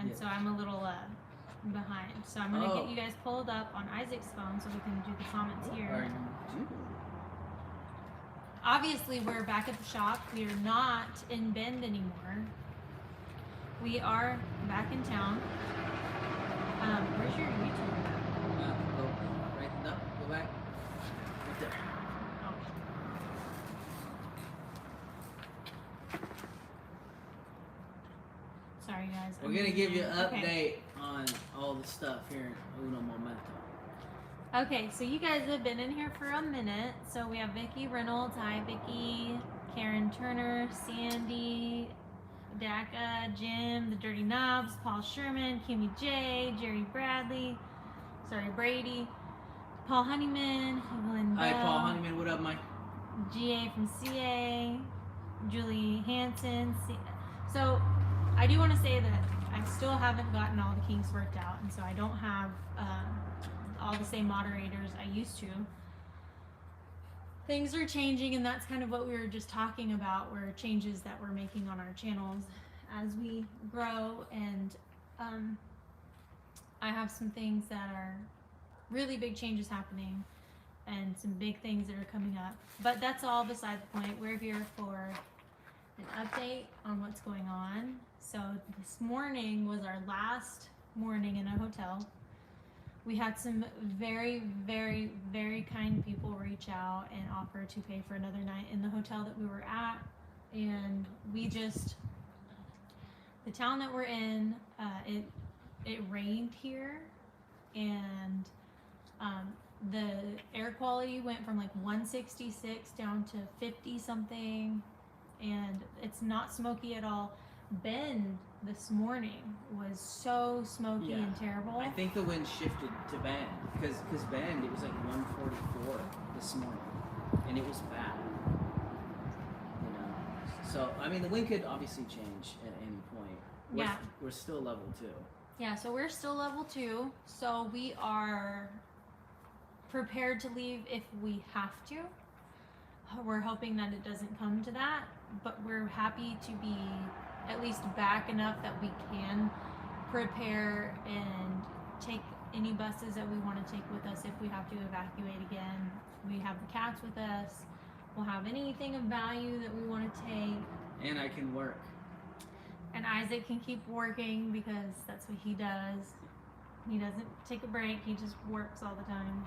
and so I'm a little behind. So I'm gonna get you guys pulled up on Isaac's phone so we can do the comments here. Obviously, we're back at the shop. We are not in Bend anymore. We are back in town. Where's your YouTube? Go right up. Go back. Right there. Sorry, guys. We're gonna give you an update on all the stuff here in Uno Momento. Okay, so you guys have been in here for a minute. So we have Vicki Reynolds. Hi, Vicki. Karen Turner, Sandy, Daka, Jim, the Dirty Knobs, Paul Sherman, Kimmy J, Jerry Bradley, Brady, Paul Honeyman, Evelyn Bell. Hi, Paul Honeyman. What up, Mike? GA from CA, Julie Hansen. So I do want to say that I still haven't gotten all the kinks worked out, and so I don't have all the same moderators I used to. Things are changing, and that's kind of what we were just talking about, were changes that we're making on our channels as we grow, and I have some things that are really big changes happening and some big things that are coming up, but that's all beside the point. We're here for an update on what's going on. So this morning was our last morning in a hotel. We had some very, very, very kind people reach out and offer to pay for another night in the hotel that we were at. And we just, the town that we're in, it rained here, and the air quality went from like 166 down to 50 something, and it's not smoky at all. Bend this morning was so smoky and terrible. I think the wind shifted to Bend because Bend, it was like 144 this morning, and it was bad. You know, so I mean the wind could obviously change at any point. We're still level 2. Yeah, so we're still level 2. So we are prepared to leave if we have to. We're hoping that it doesn't come to that, but we're happy to be at least back enough that we can prepare and take any buses that we want to take with us if we have to evacuate again. We have the cats with us. We'll have anything of value that we want to take. And I can work. And Isaac can keep working because that's what he does. He doesn't take a break. He just works all the time.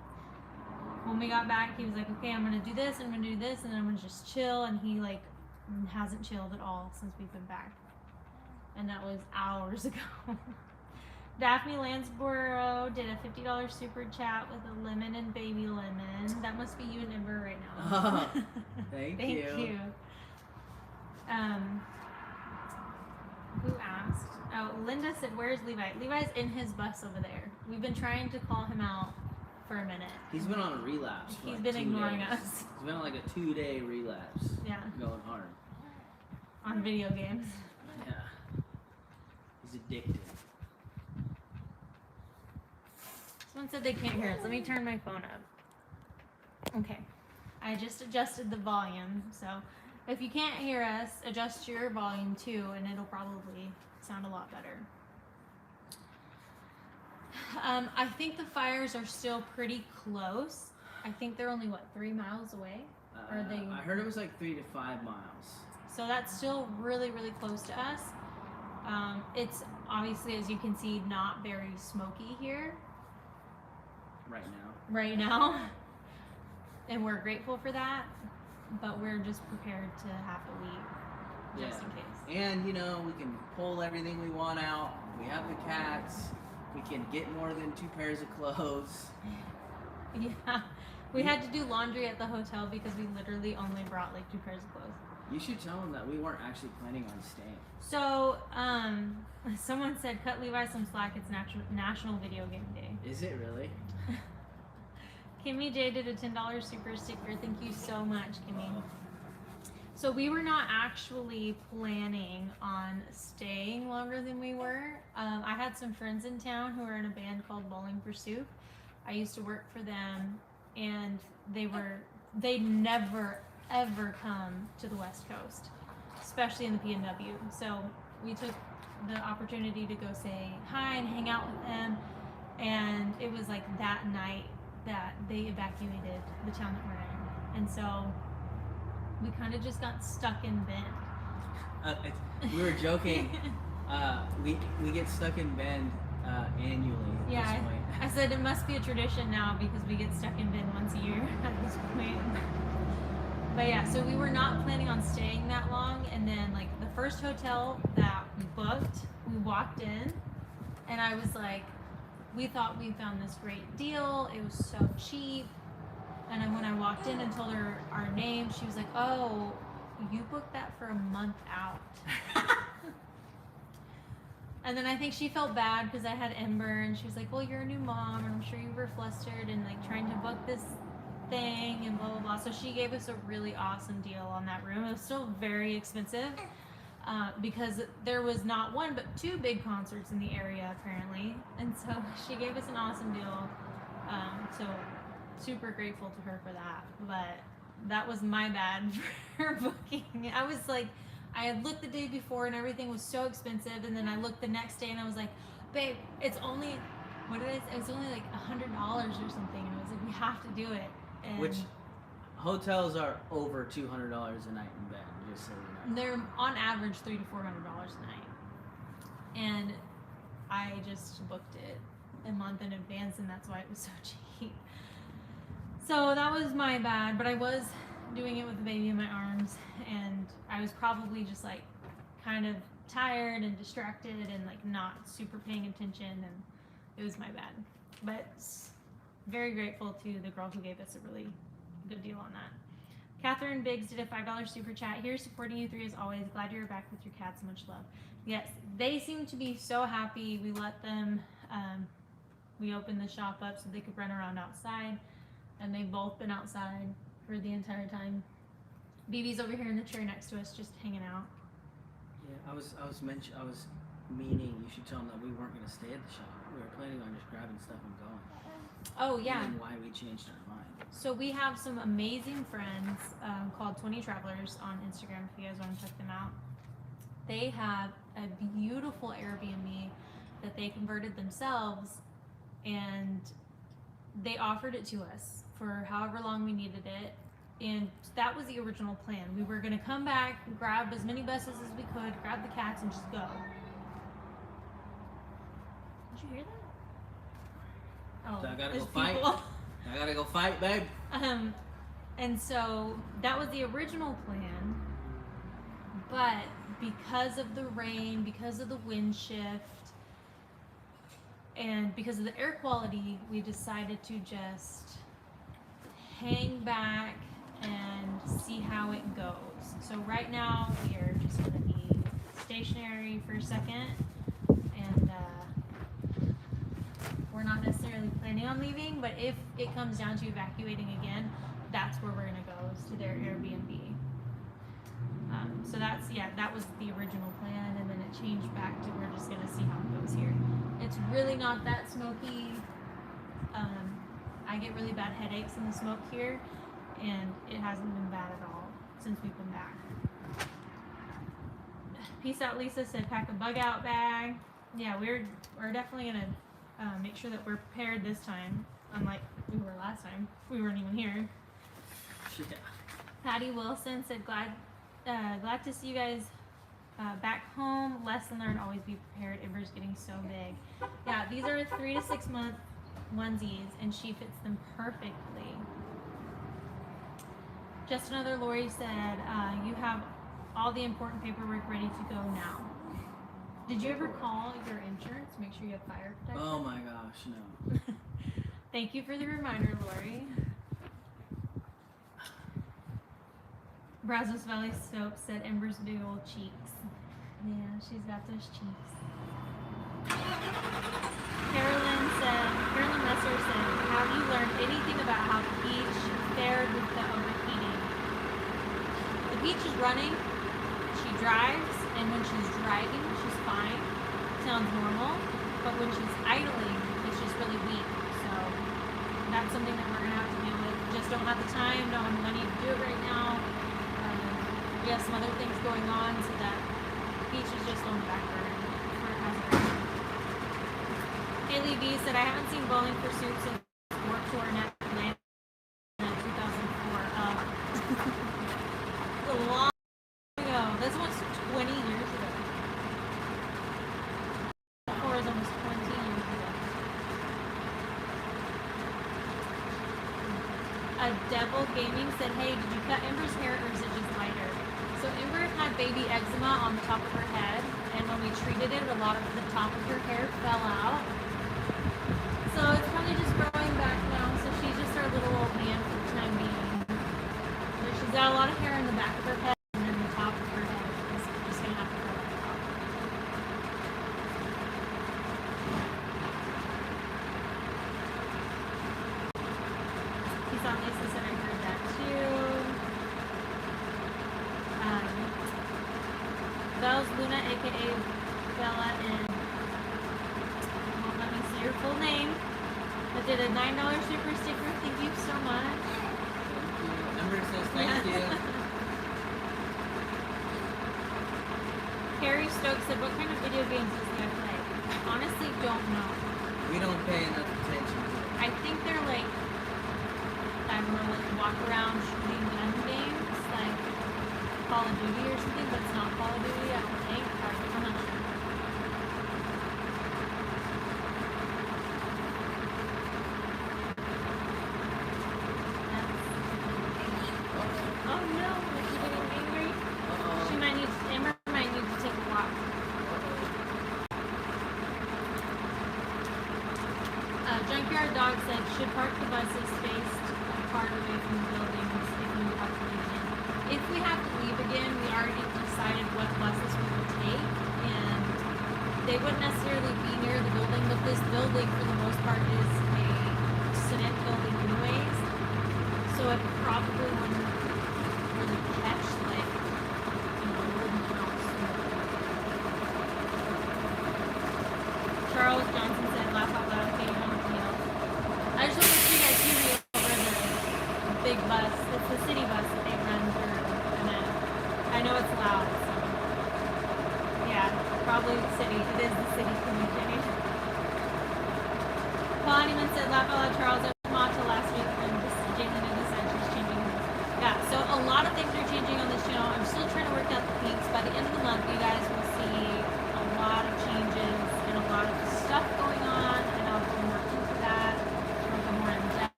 When we got back, he was like, okay, I'm going to do this, I'm going to do this, and then I'm going to just chill. And he like hasn't chilled at all since we've been back. And that was hours ago. Daphne Lansborough did a $50 super chat with a lemon and baby lemon. That must be you and Ember right now. Oh, thank you. Who asked? Oh, Linda said, where's Levi? Levi's in his bus over there. We've been trying to call him out for a minute. He's been on a relapse. For He's like been 2 ignoring days. us. He's been on like a 2-day relapse. Yeah. Going hard. On video games. Yeah. He's addicted. Someone said they can't hear us. Let me turn my phone up. Okay. I just adjusted the volume, so if you can't hear us, adjust your volume too, and it'll probably sound a lot better. I think the fires are still pretty close. I think they're only, 3 miles away? Or they? I heard it was like 3 to 5 miles. So that's still really, really close to us. It's obviously, as you can see, not very smoky here. Right now. And we're grateful for that, but we're just prepared to have to leave just in case. And, you know, we can pull everything we want out. We have the cats. We can get more than 2 pairs of clothes. Yeah. We had to do laundry at the hotel because we literally only brought like 2 pairs of clothes. You should tell them that we weren't actually planning on staying. So, someone said, cut Levi some slack. It's National Video Game Day. Is it really? Kimmy J did a $10 super sticker. Thank you so much, Kimmy. So we were not actually planning on staying longer than we were. I had some friends in town who are in a band called Bowling for Soup. I used to work for them, and they never ever come to the West Coast, especially in the PNW. So we took the opportunity to go say hi and hang out with them. And it was like that night that they evacuated the town that we're in. And so we kind of just got stuck in Bend. We were joking. We get stuck in Bend annually at Yeah, this point. I said it must be a tradition now because we get stuck in Bend once a year at this point. But yeah, so we were not planning on staying that long, and then like the first hotel that we booked, we walked in, and I was like, we thought we found this great deal. It was so cheap. And then when I walked in and told her our name, she was like, "Oh, you booked that for a month out." And then I think she felt bad because I had Ember, and she was like, "Well, you're a new mom, and I'm sure you were flustered and like trying to book this thing and blah blah blah." So she gave us a really awesome deal on that room. It was still very expensive because there was not one but two big concerts in the area apparently, and so she gave us an awesome deal. So super grateful to her for that. But that was my bad for booking. I was like, I had looked the day before and everything was so expensive, and then I looked the next day and I was like, "Babe, it's only what did I say? It was only like $100 or something," and I was like, "We have to do it." And Which hotels are over $200 a night in Bend, just so you know. they're on average $300 to $400 a night, and I just booked it a month in advance, and that's why it was so cheap. So that was my bad, but I was doing it with the baby in my arms, and I was probably just like kind of tired and distracted and like not super paying attention, and it was my bad. But very grateful to the girl who gave us a really good deal on that. Catherine Biggs did a $5 super chat. Here supporting you three as always. Glad you're back with your cats. Much love. Yes, they seem to be so happy. We let them, we opened the shop up so they could run around outside, and they've both been outside for the entire time. BB's over here in the chair next to us, just hanging out. Yeah, I was meaning you should tell them that we weren't going to stay at the shop. We were planning on just grabbing stuff and going. Oh yeah. And why we changed our mind. So we have some amazing friends called 20 Travelers on Instagram if you guys want to check them out. They have a beautiful Airbnb that they converted themselves, and they offered it to us for however long we needed it. And that was the original plan. We were going to come back, grab as many buses as we could, grab the cats, and just go. Did you hear that? Oh, So I gotta there's go fight. people. I gotta go fight, babe. And so that was the original plan, but because of the rain, because of the wind shift, and because of the air quality, we decided to just hang back and see how it goes. So right now we are just going to be stationary for a second, and we're not necessarily planning on leaving, but if it comes down to evacuating again, that's where we're going to go, is to their Airbnb. So that's, yeah, that was the original plan, and then it changed back to we're just going to see how it goes here. It's really not that smoky. I get really bad headaches in the smoke here, and it hasn't been bad at all since we've been back. Peace out, Lisa said pack a bug out bag. Yeah, we're definitely gonna make sure that we're prepared this time, unlike we were last time. We weren't even here. Yeah. Patty Wilson said glad to see you guys back home. Lesson learned: always be prepared. Embers getting so big. Yeah, these are 3 to 6 month onesies, and she fits them perfectly. Just another Lori said, you have all the important paperwork ready to go now. Did you ever call your insurance to make sure you have fire protection? Oh my gosh, no. Thank you for the reminder, Lori. Brazos Valley Soap said Ember's big old cheeks. Yeah, she's got those cheeks. Carolyn Messer said, have you learned anything about how the beach fared with the overheating? The beach is running, she drives, and when she's driving, she's fine. Sounds normal, but when she's idling, it's just really weak. So that's something that we're gonna have to deal with. Just don't have the time, don't have the money to do it right now. We have some other things going on, so that the beach is just on the back Haley V said, I haven't seen Bowling Pursuit since Warped Tour in Atlanta in 2004. A long ago. That's almost 20 years ago. 4 is almost 20 years ago. Devil Gaming said, hey, did you cut Ember's hair or is it just lighter? So Ember had baby eczema on the top of her head, and when we treated it, a lot of the top of her hair fell out. So it's probably just growing back now, so she's just our little old man for the time being. So she's got a lot of hair in the back of her head, and then the top of her head is just going to have to grow back out. He's on Lisa said I heard that too. Belle's Luna, aka Bella, and won't let me see your full name, but did a $9 super sticker. Thank you so much. Thank you. Ember says thank you. Carrie Stokes said, what kind of video games does Leah play? Honestly, don't know. We don't pay enough attention to it. I think they're like, I don't know, like walk around shooting gun games, like Call of Duty or something, but it's not Call of Duty, I don't think. I'm not sure. Oh no, is she getting angry? She might need, Ember might need to take a walk. Junkyard Dog said, should park the buses spaced apart away from the buildings if we have to leave again. If we have to leave again, we already decided what buses we would take, and they wouldn't necessarily be near the building, but this building, for the most part, is a cement building anyways, so it probably wouldn't really catch, like, wooden house. Charles Johnson said, laugh out loud, okay, you know anything else. I just want to see you guys hear me over the big bus. It's the city bus that they run through, and then I know it's loud, so yeah, probably the city. It is the city community. Paul Honeyman said, laugh out loud, Charles. I was Mata last week when Jamie said she's changing hers. Yeah, so a lot of things are changing on this channel. I'm still trying to work out the kinks. By the end of the month, you guys will see a lot of changes and a lot of stuff going on, and I'll go more into that. I'll go more in depth.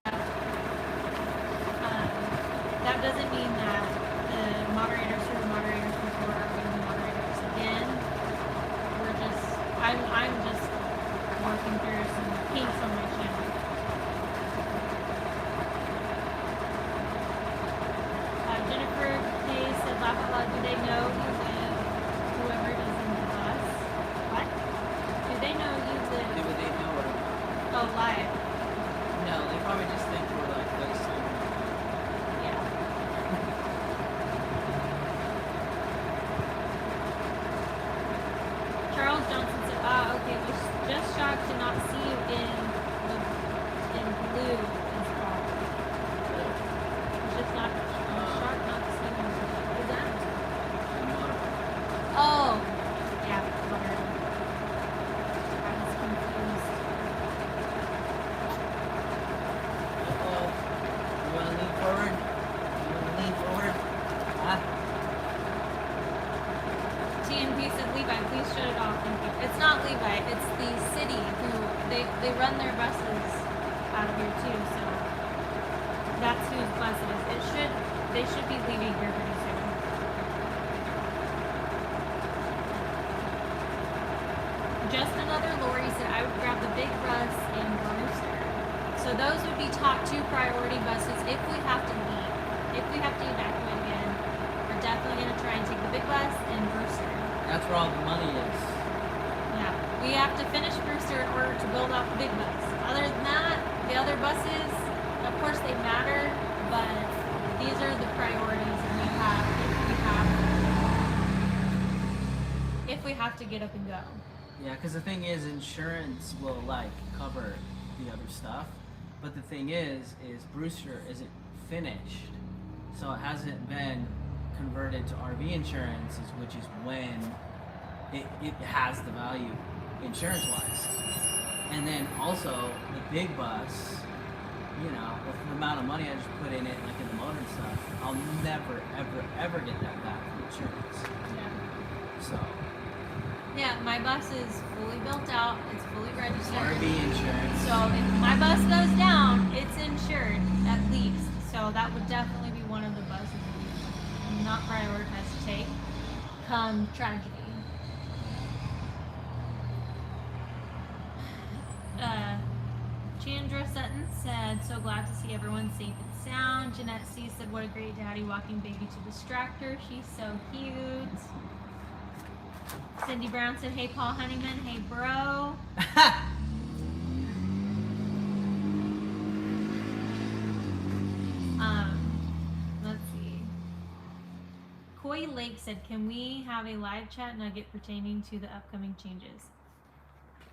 That doesn't mean that the moderators who were moderators before are going to be moderators again. I'm just working through some kinks on my channel. Jennifer K said, laugh out loud, do they know you live, whoever is in the bus? What? Do they know you live? Do they know or not? Oh, live. No, they probably just think we're like FaceTime. Yeah. Charles Johnson said, okay, was just shocked to not see you in blue as well. Was just not shocked not to see you in blue. What is that? Oh, yeah, whatever. I was confused. Uh-oh. You want to lean forward? You want to lean forward? TNP said, Levi, please shut it off. Thank you. It's not Levi. It's the city who they run their buses out of here too. So that's whose bus it is. They should be leaving here pretty soon. Just another Lori said, I would grab the big bus in Brewster. So those would be top 2 priority buses if we have to leave. If we have to evacuate again, we're definitely going to try and take the big bus in Brewster. That's where all the money is. Yeah, we have to finish Brewster in order to build out the big bus. Other than that, the other buses, of course they matter, but these are the priorities we have if we have to get up and go. Yeah, because the thing is, insurance will like cover the other stuff, but the thing is Brewster isn't finished, so it hasn't been converted to RV insurance, which is when it has the value insurance-wise. And then also the big bus, you know, with the amount of money I just put in it, like in the motor and stuff, I'll never, ever, ever get that back from insurance. Yeah. So. Yeah, my bus is fully built out. It's fully registered. RV insurance. So if my bus goes down, it's insured at least. So that would definitely be one of the buses that we not prioritize to take come tragedy. Chandra Sutton said, so glad to see everyone safe and sound. Jeanette C said, what a great daddy walking baby to distract her. She's so cute. Cindy Brown said, hey Paul Honeyman, hey bro. Let's see. Coy Lake said, can we have a live chat nugget pertaining to the upcoming changes?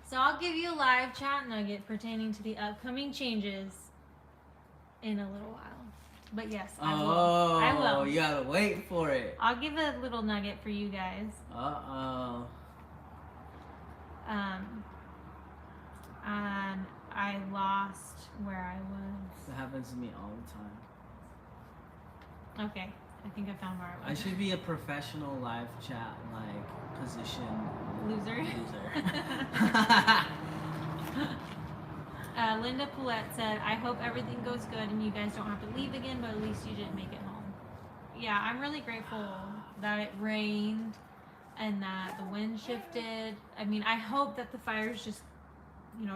So I'll give you a live chat nugget pertaining to the upcoming changes in a little while. But yes, I will. I will. Oh, you gotta wait for it. I'll give a little nugget for you guys. And I lost where I was. That happens to me all the time. Okay, I think I found where I I was. should be a professional live chat, like, position Loser. Linda Poulette said, I hope everything goes good and you guys don't have to leave again, but at least you didn't make it home. Yeah, I'm really grateful that it rained and that the wind shifted. I mean, I hope that the fires just,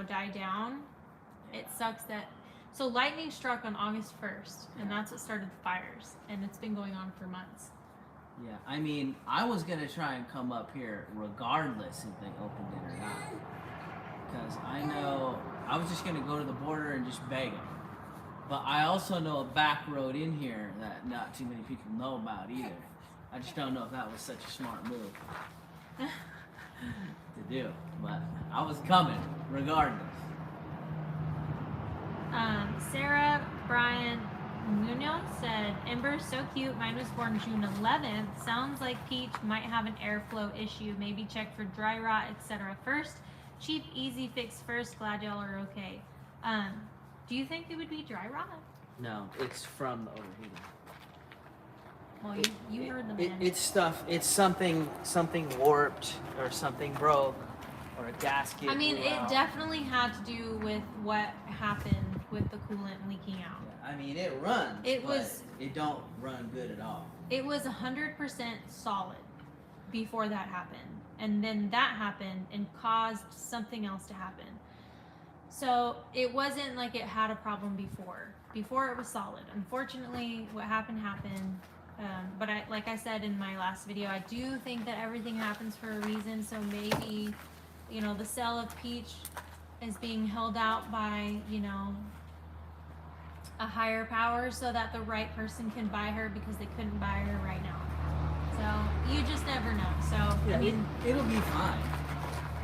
die down. It sucks that... So lightning struck on August 1st, and that's what started the fires, and it's been going on for months. Yeah, I mean, I was gonna try and come up here regardless if they opened it or not. Because I know I was just gonna go to the border and just beg them. But I also know a back road in here that not too many people know about either. I just don't know if that was such a smart move to do. But I was coming regardless. Sarah Brian Munoz said, Embers so cute. Mine was born June 11th. Sounds like Peach might have an airflow issue. Maybe check for dry rot, etc. first. Cheap, easy fix first. Glad y'all are okay. Do you think it would be dry rot? No, it's from the overheating. Well, you heard the man. It's stuff. It's something warped or something broke or a gasket. I mean, blew it out. definitely had to do with what happened with the coolant leaking out. I mean, it runs. It but was- It don't run good at all. It was 100% solid before that happened. And then that happened and caused something else to happen. So it wasn't like it had a problem before. Before it was solid. Unfortunately, what happened. But like I said in my last video, I do think that everything happens for a reason. So maybe, the sale of Peach is being held out by, a higher power so that the right person can buy her because they couldn't buy her right now. So you just never know. So Yeah, I mean, it'll be fine.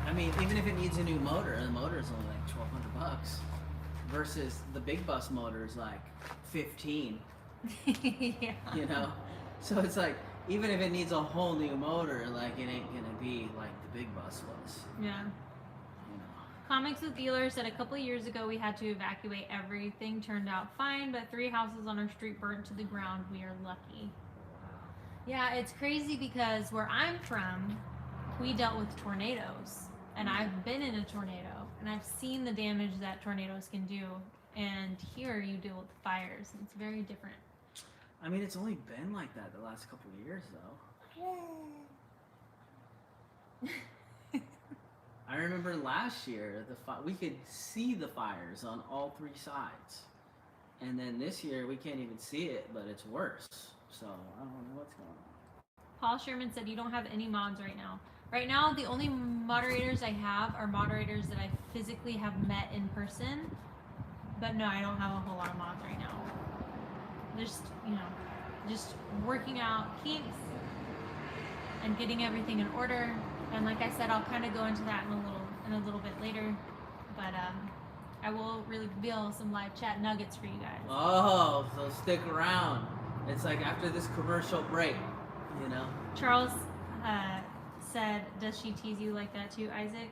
I mean, even if it needs a new motor, the motor is only like $1,200 versus the big bus motor is like 15. yeah. So it's like even if it needs a whole new motor, like it ain't gonna be like the big bus was. Yeah. Comics with Dealer said a couple of years ago we had to evacuate everything. Turned out fine, but 3 houses on our street burnt to the ground. We are lucky. Yeah, it's crazy because where I'm from, we dealt with tornadoes. And I've been in a tornado. And I've seen the damage that tornadoes can do. And here you deal with fires. And it's very different. I mean, it's only been like that the last couple of years, though. I remember last year, we could see the fires on all 3 sides. And then this year, we can't even see it, but it's worse. So, I don't know what's going on. Paul Sherman said you don't have any mods right now. Right now, the only moderators I have are moderators that I physically have met in person. But no, I don't have a whole lot of mods right now. Just working out kinks and getting everything in order. And like I said, I'll kind of go into that in a little bit later. But I will really reveal some live chat nuggets for you guys. Oh, so stick around. It's like after this commercial break, Charles said, does she tease you like that too, Isaac?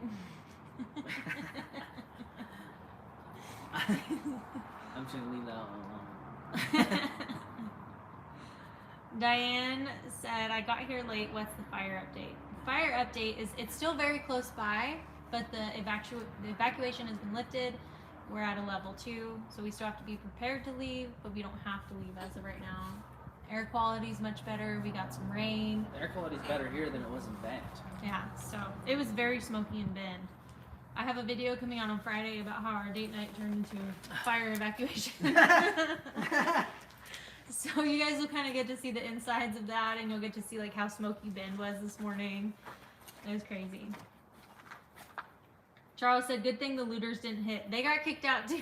I'm just gonna leave that one alone. Diane said, I got here late. What's the fire update? Fire update is it's still very close by, but the evacuation has been lifted. We're at a level 2, so we still have to be prepared to leave, but we don't have to leave as of right now. Air quality is much better. We got some rain. The air quality's better here than it was in Bend. Yeah, so it was very smoky in Bend. I have a video coming out on Friday about how our date night turned into fire evacuation. So you guys will kind of get to see the insides of that, and you'll get to see like how smoky Bend was this morning. It was crazy. Charles said, good thing the looters didn't hit. They got kicked out too.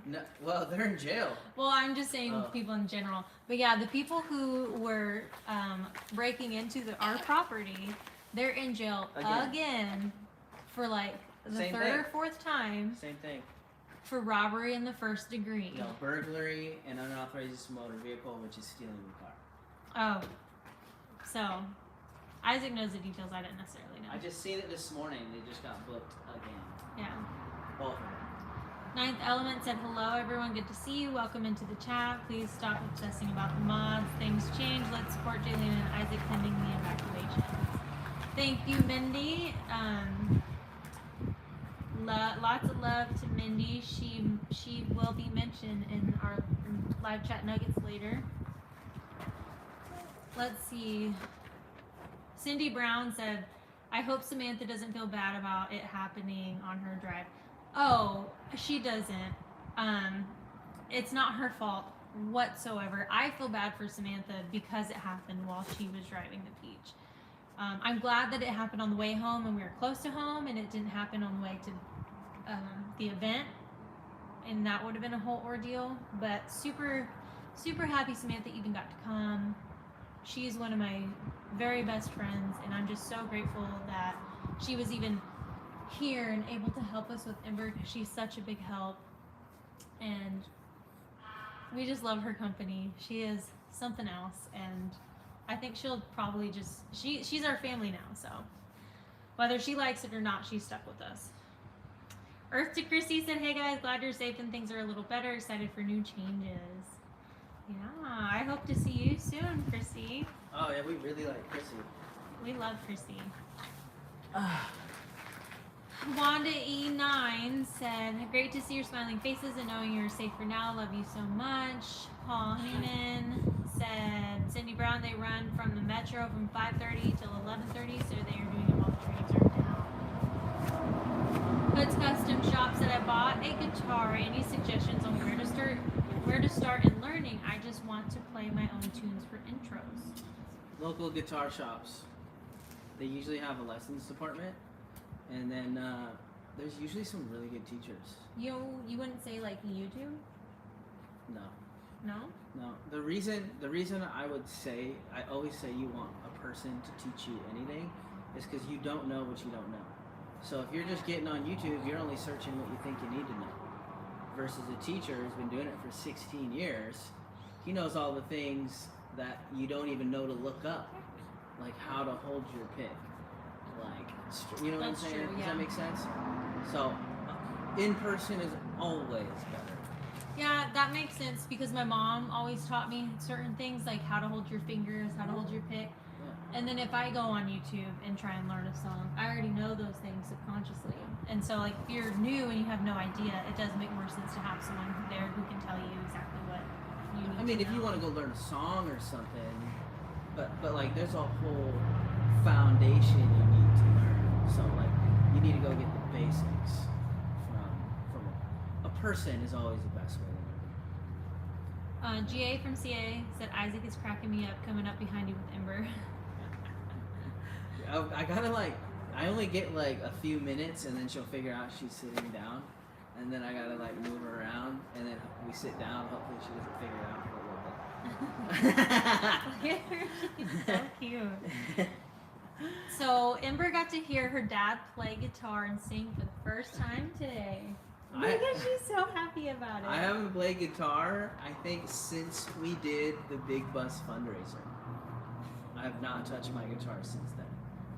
No, well, they're in jail. Well, I'm just saying people in general. But yeah, the people who were breaking into our property, they're in jail again for like the Same third thing. or fourth time Same thing. for robbery in the first degree. No, burglary and unauthorized use of motor vehicle, which is stealing the car. Oh. So, Isaac knows the details. I didn't necessarily know. I just seen it this morning. They just got booked again. Yeah. Both of them. Ninth Element said, hello everyone, good to see you. Welcome into the chat. Please stop obsessing about the mods. Things change. Let's support Jaylene and Isaac pending the evacuation. Thank you, Mindy. Lots of love to Mindy. She will be mentioned in our live chat nuggets later. Let's see. Cindy Brown said, I hope Samantha doesn't feel bad about it happening on her drive. Oh, she doesn't. It's not her fault whatsoever. I feel bad for Samantha because it happened while she was driving the Peach. I'm glad that it happened on the way home and we were close to home, and it didn't happen on the way to the event, and that would have been a whole ordeal. But super, super happy Samantha even got to come. She's one of my very best friends, and I'm just so grateful that she was even here and able to help us with Ember, because she's such a big help, and we just love her company. She is something else, and I think she'll probably just she's our family now, so whether she likes it or not, she's stuck with us. Earth to Chrissy said, hey guys, glad you're safe and things are a little better. Excited for new changes. Yeah, I hope to see you soon, Chrissy. Oh yeah, we really like Chrissy. We love Chrissy. Wanda E9 said, great to see your smiling faces and knowing you're safe for now. Love you so much. Paul Heyman said, Cindy Brown, they run from the metro from 5:30 till 11:30, so they are doing it while the trains are down. Hood's Custom Shop said, I bought a guitar. Any suggestions on where to start in learning? I just want to play my own tunes for intros. Local guitar shops. They usually have a lessons department, and then there's usually some really good teachers. You wouldn't say like YouTube? No. No? No. The reason I would say, I always say you want a person to teach you anything is because you don't know what you don't know. So if you're just getting on YouTube, you're only searching what you think you need to know. Versus a teacher who's been doing it for 16 years, he knows all the things that you don't even know to look up. Like how to hold your pick. Like, you know what I'm saying? True, Does yeah. that make sense? So in person is always better. Yeah, that makes sense, because my mom always taught me certain things, like how to hold your fingers, how to hold your pick. Yeah. And then if I go on YouTube and try and learn a song, I already know those things subconsciously. And so like if you're new and you have no idea, it does make more sense to have someone there who can tell you exactly what you need I mean, to if know. you want to go learn a song or something, but like there's a whole foundation you need to learn. So like you need to go get the basics from a person is always the best way to learn. GA from CA said, Isaac is cracking me up coming up behind you with Ember. I gotta like, I only get like a few minutes and then she'll figure out she's sitting down, and then I gotta like move her around, and then we sit down. Hopefully she doesn't figure it out for a little bit. She's so cute. So Ember got to hear her dad play guitar and sing for the first time today. Look at she's so happy about it. I haven't played guitar, I think, since we did the Big Bus fundraiser. I have not touched my guitar since then.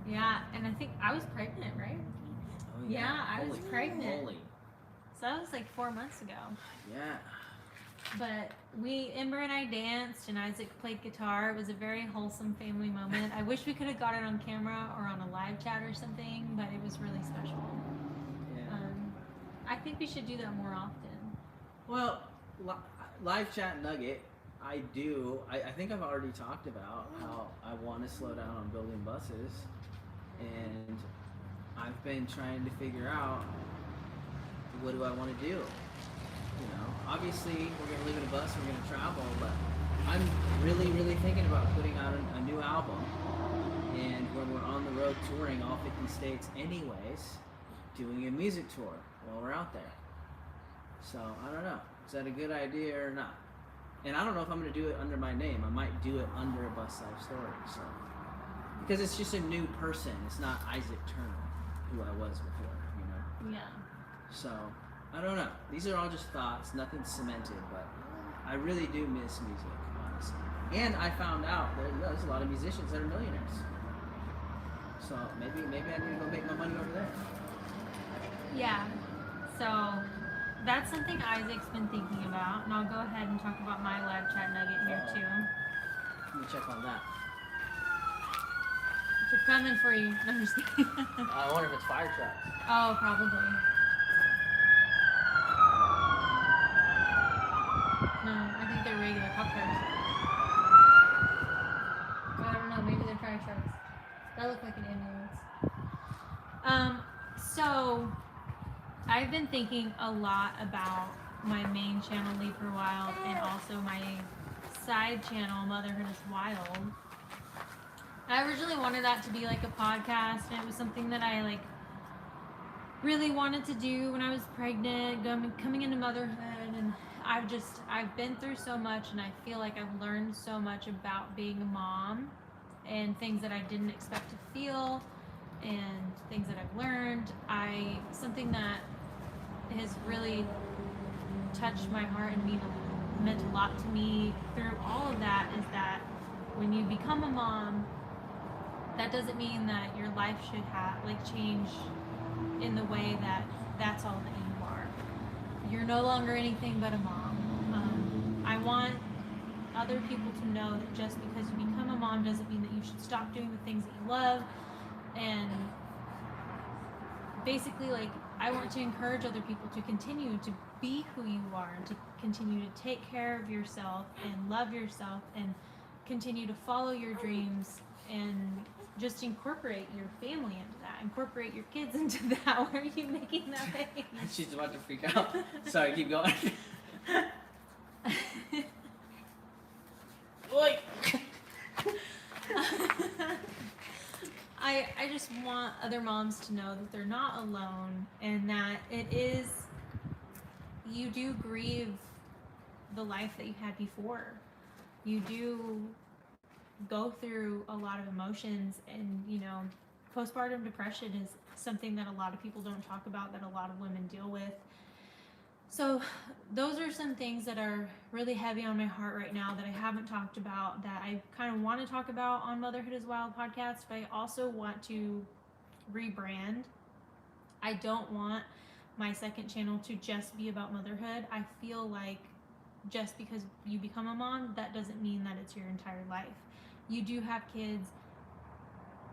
Yeah, and I think I was pregnant, right? I Yeah, I was Holy pregnant. moly. So that was like 4 months ago. Yeah. But Ember and I danced, and Isaac played guitar. It was a very wholesome family moment. I wish we could have got it on camera or on a live chat or something, but it was really special. Yeah. I think we should do that more often. Well, live chat nugget. I think I've already talked about how I want to slow down on building buses, and I've been trying to figure out what do I want to do. You know, obviously we're gonna live in a bus, we're gonna travel, but I'm really, really thinking about putting out a new album. And when we're on the road touring all 50 states, anyways, doing a music tour while we're out there. So I don't know, is that a good idea or not? And I don't know if I'm gonna do it under my name. I might do it under a Bus Life Story. So because it's just a new person. It's not Isaac Turner, who I was before. You know. Yeah. So I don't know. These are all just thoughts, nothing cemented, but I really do miss music, honestly. And I found out there's a lot of musicians that are millionaires. So maybe I need to go make my money over there. Yeah. So that's something Isaac's been thinking about, and I'll go ahead and talk about my live chat nugget here too. Let me check on that. They're coming for you. No, I'm just kidding. I wonder if it's fire trucks. Oh, probably. No, I think they're regular cop cars. I don't know, maybe they're fire trucks. That looked like an ambulance. So I've been thinking a lot about my main channel, Leave Her Wild, and also my side channel, Motherhood is Wild. I originally wanted that to be like a podcast, and it was something that I like really wanted to do when I was pregnant, coming into motherhood, and I've been through so much, and I feel like I've learned so much about being a mom and things that I didn't expect to feel and things that I've learned. Something that has really touched my heart and meant a lot to me through all of that is that when you become a mom, that doesn't mean that your life should change in the way that that's all that you are. You're no longer anything but a mom. I want other people to know that just because you become a mom doesn't mean that you should stop doing the things that you love. And basically, like, I want to encourage other people to continue to be who you are and to continue to take care of yourself and love yourself and continue to follow your dreams and just incorporate your family into that, incorporate your kids into that. Why are you making that face? She's about to freak out. Sorry, keep going. Oi! I just want other moms to know that they're not alone and that you do grieve the life that you had before. You do go through a lot of emotions, and postpartum depression is something that a lot of people don't talk about, that a lot of women deal with. So those are some things that are really heavy on my heart right now that I haven't talked about, that I kind of want to talk about on Motherhood is Wild podcast, but I also want to rebrand. I don't want my second channel to just be about motherhood. I feel like just because you become a mom, that doesn't mean that it's your entire life. You do have kids,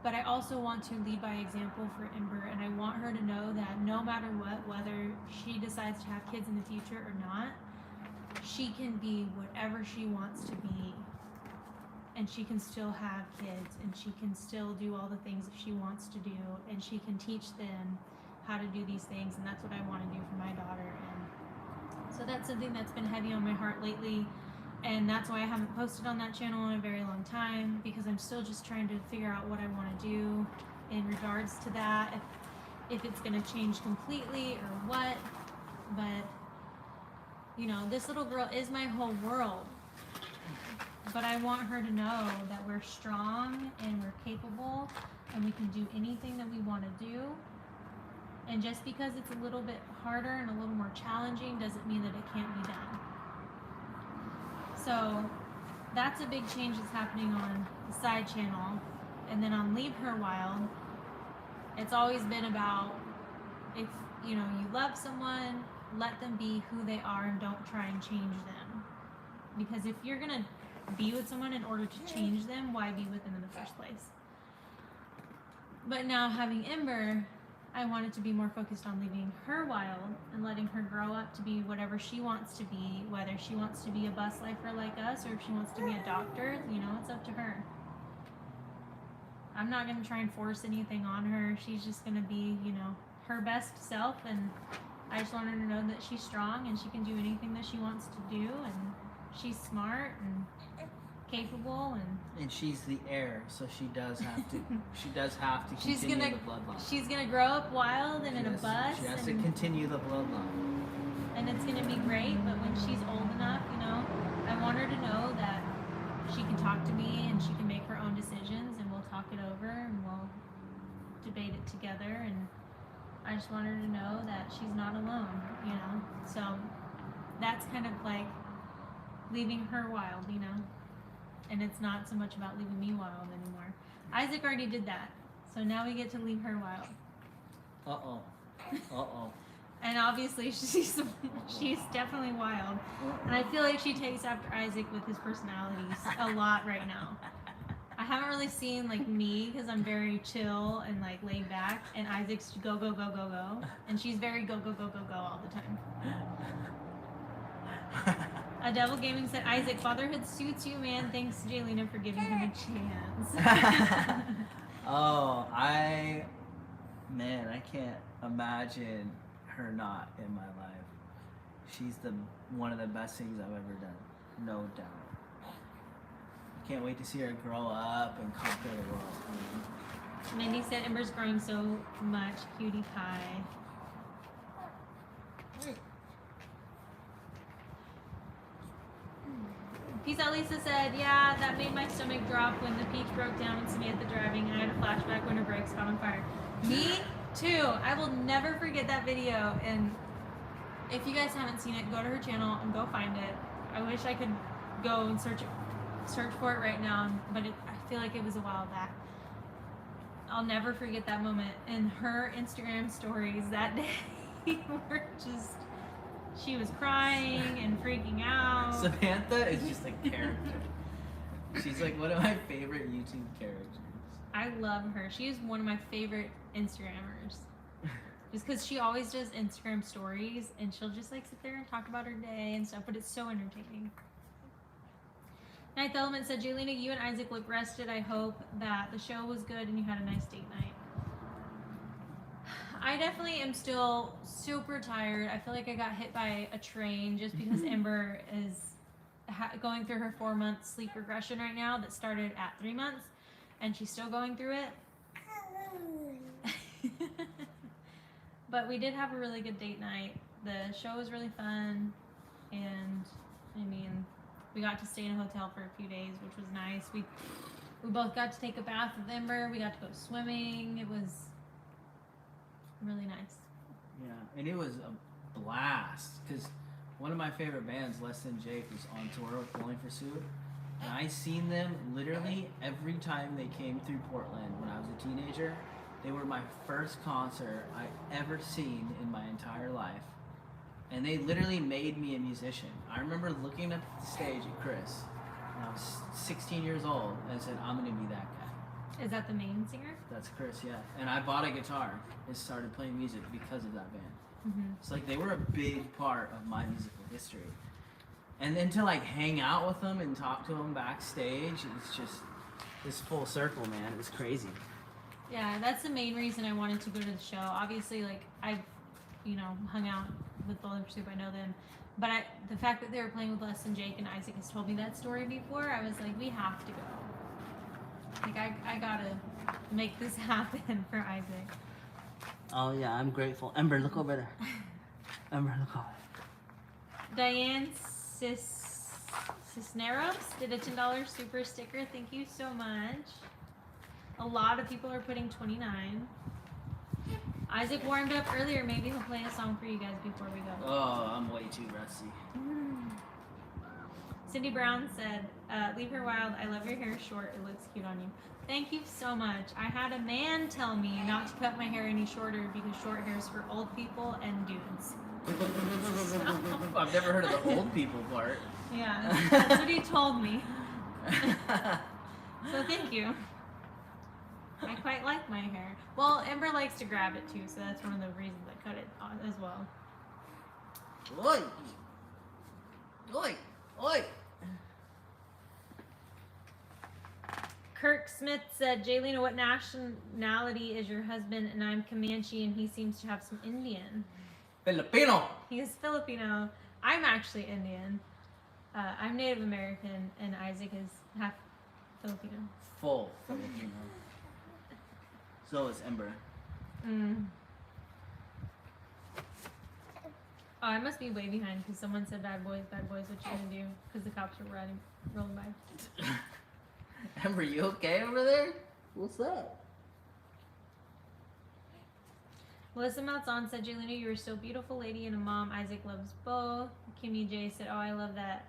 but I also want to lead by example for Ember, and I want her to know that no matter what, whether she decides to have kids in the future or not, she can be whatever she wants to be, and she can still have kids, and she can still do all the things that she wants to do, and she can teach them how to do these things, and that's what I want to do for my daughter. And so that's something that's been heavy on my heart lately. And that's why I haven't posted on that channel in a very long time, because I'm still just trying to figure out what I want to do in regards to that, if it's going to change completely or what. But, this little girl is my whole world. But I want her to know that we're strong and we're capable and we can do anything that we want to do. And just because it's a little bit harder and a little more challenging doesn't mean that it can't be done. So that's a big change that's happening on the side channel. And then on Leave Her Wild, it's always been about if you know you love someone, let them be who they are and don't try and change them. Because if you're gonna be with someone in order to change them, why be with them in the first place? But now having Ember, I wanted to be more focused on leaving her wild and letting her grow up to be whatever she wants to be, whether she wants to be a bus lifer like us or if she wants to be a doctor, you know, it's up to her. I'm not going to try and force anything on her. She's just going to be, you know, her best self, and I just want her to know that she's strong and she can do anything that she wants to do, and she's smart and capable, and she's the heir, so she does have to she's continue gonna the bloodline. she's gonna grow up wild and in a bus, She has to and, continue the bloodline. and it's gonna be great. But when she's old enough, you know, I want her to know that she can talk to me and she can make her own decisions, and we'll talk it over and we'll debate it together. And I just want her to know that she's not alone, you know. So that's kind of like leaving her wild, you know. And it's not so much about leaving me wild anymore. Isaac already did that, so now we get to leave her wild. And obviously she's definitely wild, and I feel like she takes after Isaac with his personalities a lot right now. I haven't really seen like me because I'm very chill and like laid back, and Isaac's go go go go go, and she's very go go go go go all the time. A Devil Gaming said, Isaac, fatherhood suits you, man. Thanks, Jaylina, for giving him a chance. I can't imagine her not in my life. She's one of the best things I've ever done, no doubt. I can't wait to see her grow up and conquer the world. Mindy said, Ember's growing so much, cutie pie. Peace out Lisa said, yeah, that made my stomach drop when the peach broke down with Samantha driving, and I had a flashback when her brakes caught on fire. Me too. I will never forget that video, and if you guys haven't seen it, go to her channel and go find it. I wish I could go and search for it right now, but I feel like it was a while back. I'll never forget that moment, and her Instagram stories that day were just... She was crying and freaking out. Samantha is just a character. She's like one of my favorite YouTube characters. I love her. She is one of my favorite Instagrammers. Just because she always does Instagram stories, and she'll just like sit there and talk about her day and stuff, but it's so entertaining. Ninth Element said, Jaylina, you and Isaac look rested. I hope that the show was good and you had a nice date night. I definitely am still super tired. I feel like I got hit by a train just because Ember is going through her 4-month sleep regression right now that started at 3 months, and she's still going through it. But we did have a really good date night. The show was really fun, and I mean, we got to stay in a hotel for a few days, which was nice. We both got to take a bath with Ember. We got to go swimming. It was really nice. Yeah, and it was a blast because one of my favorite bands, Less Than Jake, was on tour with Bowling for Soup, and I seen them literally every time they came through Portland when I was a teenager. They were my first concert I ever seen in my entire life, and they literally made me a musician. I remember looking up at the stage at Chris when I was 16 years old and said, I'm gonna be that guy. Is that the main singer? That's Chris, yeah. And I bought a guitar and started playing music because of that band. Mm-hmm. It's like they were a big part of my musical history. And then to like hang out with them and talk to them backstage, it's just this full circle, man. It was crazy. Yeah, that's the main reason I wanted to go to the show. Obviously, like, I've, hung out with Bowling for Soup, I know them. But the fact that they were playing with Less Than Jake and Isaac has told me that story before, I was like, we have to go. Like, I gotta make this happen for Isaac. Oh yeah, I'm grateful. Ember, look over there. Ember, look over there. Diane Cisneros did a $10 super sticker. Thank you so much. A lot of people are putting 29. Isaac warmed up earlier. Maybe he'll play a song for you guys before we go. Oh, I'm way too rusty. Cindy Brown said, Leave her wild. I love your hair short. It looks cute on you. Thank you so much. I had a man tell me not to cut my hair any shorter because short hair is for old people and dudes. I've never heard of the old people part. Yeah, that's what he told me. So thank you. I quite like my hair. Well, Ember likes to grab it too, so that's one of the reasons I cut it on as well. Oi! Oi! Oi! Kirk Smith said, Jaylena, what nationality is your husband? And I'm Comanche, and he seems to have some Indian. Filipino! He is Filipino. I'm actually Indian. I'm Native American, and Isaac is half Filipino. Full Filipino. So is Ember. Mm. Oh, I must be way behind because someone said bad boys, what you gonna do? Because the cops are rolling by. Ember, you okay over there? What's up? Melissa Malzahn said, Jaylena, you are so beautiful lady and a mom. Isaac loves both. Kimmy J said, oh, I love that.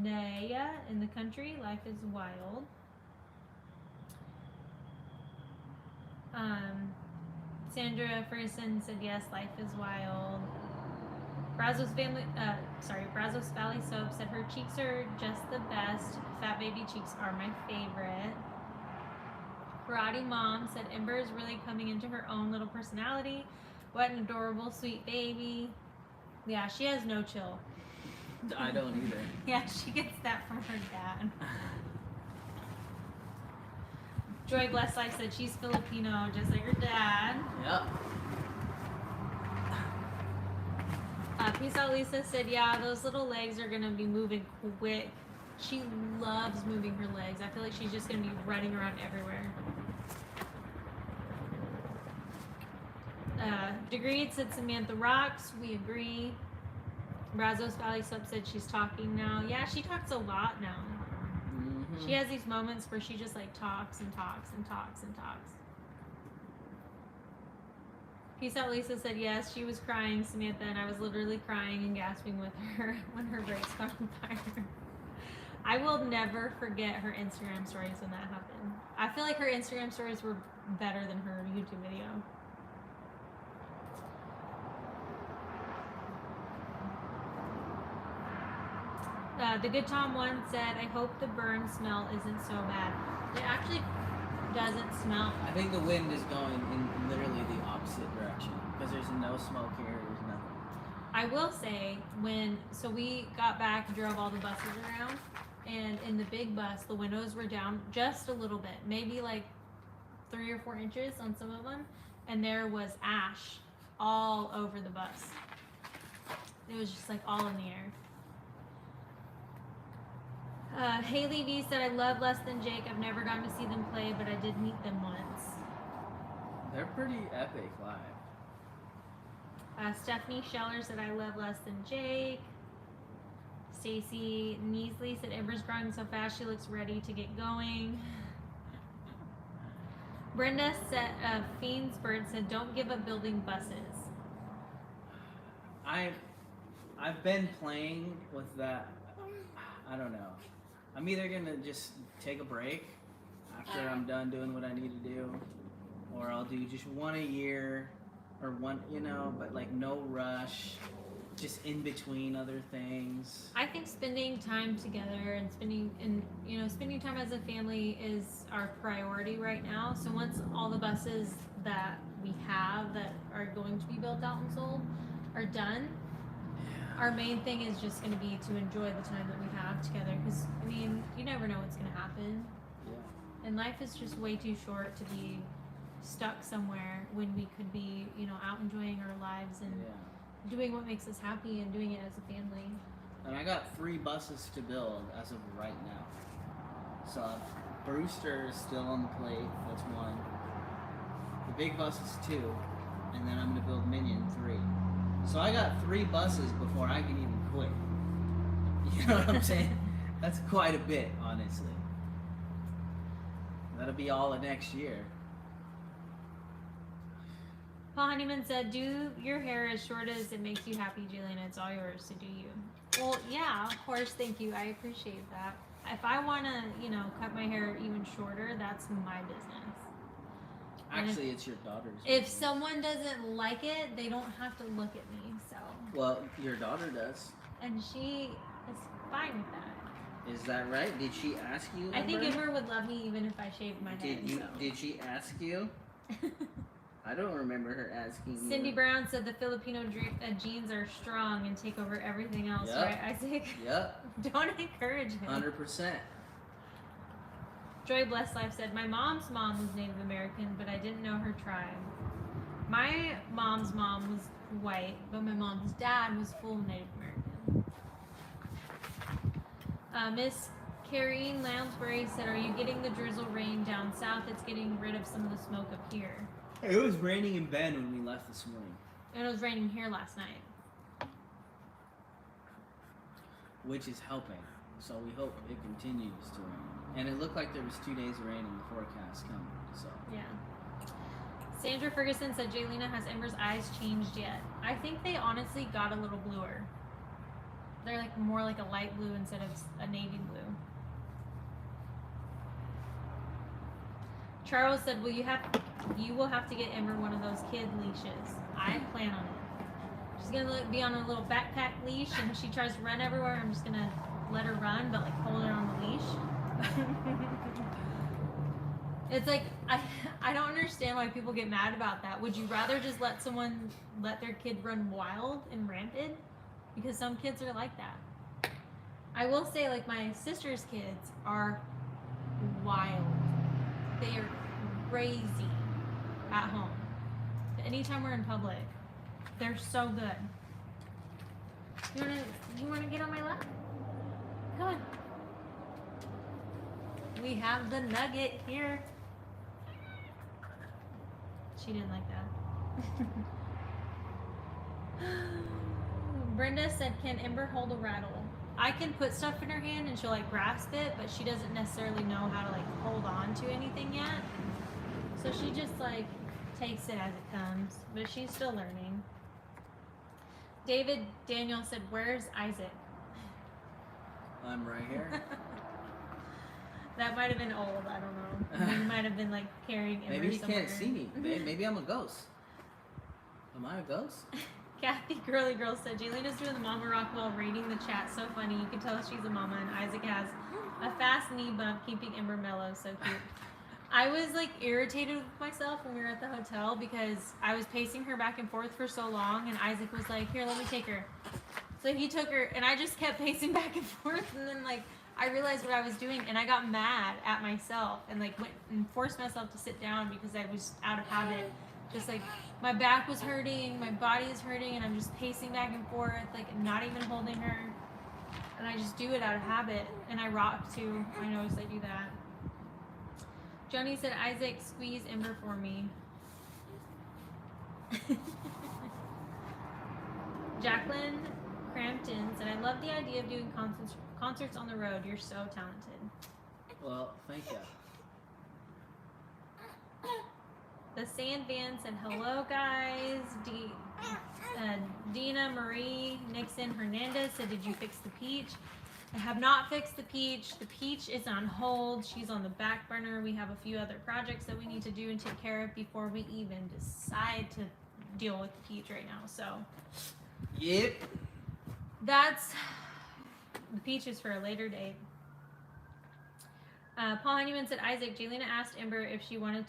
Naya in the country, life is wild. Sandra Ferguson said, yes, life is wild. Brazos Valley Soap said her cheeks are just the best. Fat baby cheeks are my favorite. Karate Mom said Ember is really coming into her own little personality. What an adorable, sweet baby. Yeah, she has no chill. I don't either. Yeah, she gets that from her dad. Joy Blessed Life said she's Filipino, just like her dad. Yep. Peace Out Lisa said, yeah, those little legs are going to be moving quick. She loves moving her legs. I feel like she's just going to be running around everywhere. Degreed said Samantha rocks. We agree. Brazos Valley Sub said she's talking now. Yeah, she talks a lot now. Mm-hmm. She has these moments where she just like talks and talks and talks and talks. Peace Out Lisa said yes, she was crying, Samantha, and I was literally crying and gasping with her when her brakes caught on fire. I will never forget her Instagram stories when that happened. I feel like her Instagram stories were better than her YouTube video. The Good Tom one said, I hope the burn smell isn't so bad. It actually doesn't smell. I think the wind is going in literally the opposite direction because there's no smoke here. There's nothing. I will say so we got back, drove all the buses around, and in the big bus, the windows were down just a little bit, maybe like 3 or 4 inches on some of them, and there was ash all over the bus. It was just like all in the air. Haley V said, I love Less Than Jake. I've never gotten to see them play, but I did meet them once. They're pretty epic live. Stephanie Scheller said, I love Less Than Jake. Stacy Neasley said, Ember's growing so fast she looks ready to get going. Brenda said, Fiendsbird said, don't give up building buses. I've been playing with that. I don't know. I'm either gonna just take a break after I'm done doing what I need to do, or I'll do just one a year, or one, but like no rush, just in between other things. I think spending time together and spending time as a family is our priority right now. So once all the buses that we have that are going to be built out and sold are done, our main thing is just going to be to enjoy the time that we have together, because you never know what's going to happen. Yeah. And life is just way too short to be stuck somewhere when we could be, out enjoying our lives and doing what makes us happy and doing it as a family. And I got 3 buses to build as of right now. So Brewster is still on the plate. That's 1. The big bus is 2, and then I'm going to build Minion 3. So I got 3 buses before I can even quit. You know what I'm saying? That's quite a bit, honestly. That'll be all of next year. Paul Honeyman said, do your hair as short as it makes you happy, Jaylena. It's all yours, so do you. Well, yeah, of course, thank you. I appreciate that. if I want to, cut my hair even shorter, that's my business. Actually, it's your daughter's. If business. someone doesn't like it, they don't have to look at me. So. Well, your daughter does. And she is fine with that. Is that right? Did she ask you? I think Ember? Ember would love me even if I shaved my head. So. Did she ask you? I don't remember her asking you. Cindy Brown said the Filipino genes are strong and take over everything else, Yep. right, Isaac? Yep. Don't encourage him. 100%. Joy Blessed Life said, my mom's mom was Native American, but I didn't know her tribe. My mom's mom was white, but my mom's dad was full Native American. Miss Karine Lounsbury said, are you getting the drizzle rain down south? It's getting rid of some of the smoke up here. It was raining in Bend when we left this morning. And it was raining here last night. Which is helping. So we hope it continues to rain. And it looked like there was 2 days of rain in the forecast coming. So Yeah. Sandra Ferguson said, Jaylina, has Ember's eyes changed yet? I think they honestly got a little bluer. They're like more like a light blue instead of a navy blue. Charles said, well, you will have to get Ember one of those kid leashes. I plan on it. She's gonna be on a little backpack leash, and if she tries to run everywhere, I'm just gonna let her run, but like hold her on the leash. It's like I don't understand why people get mad about that. Would you rather just let their kid run wild and rampant? Because some kids are like that. I will say, like, my sister's kids are wild. They are crazy at home. Anytime we're in public, they're so good. You wanna get on my lap? Come on. We have the nugget here. She didn't like that. Brenda said, can Ember hold a rattle? I can put stuff in her hand and she'll like grasp it, but she doesn't necessarily know how to like hold on to anything yet. So she just like takes it as it comes, but she's still learning. David Daniel said, where's Isaac? I'm right here. That might have been old, I don't know. He might have been like carrying Ember Maybe he somewhere. can't see me. Maybe I'm a ghost. Am I a ghost? Kathy Girly Girl said, Jaylina's doing the Mama Rock while reading the chat. So funny. You can tell she's a mama, and Isaac has a fast knee bump, keeping Ember mellow. So cute. I was like irritated with myself when we were at the hotel because I was pacing her back and forth for so long, and Isaac was like, here, let me take her. So he took her, and I just kept pacing back and forth, and then like I realized what I was doing, and I got mad at myself and like went and forced myself to sit down because I was out of habit. Just like my back was hurting, my body is hurting, and I'm just pacing back and forth, like not even holding her. And I just do it out of habit, and I rock too. I notice I do that. Joni said, Isaac, squeeze Ember for me. Jacqueline Crampton said, I love the idea of doing concerts on the road. You're so talented. Well, thank you. The Sand Van said, hello, guys. Dina Marie Nixon Hernandez said, did you fix the peach? I have not fixed the peach. The peach is on hold. She's on the back burner. We have a few other projects that we need to do and take care of before we even decide to deal with the peach right now. So, Yep. that's the peach is for a later date. Paul Honeyman said, Isaac, Jaylina asked Ember if she wanted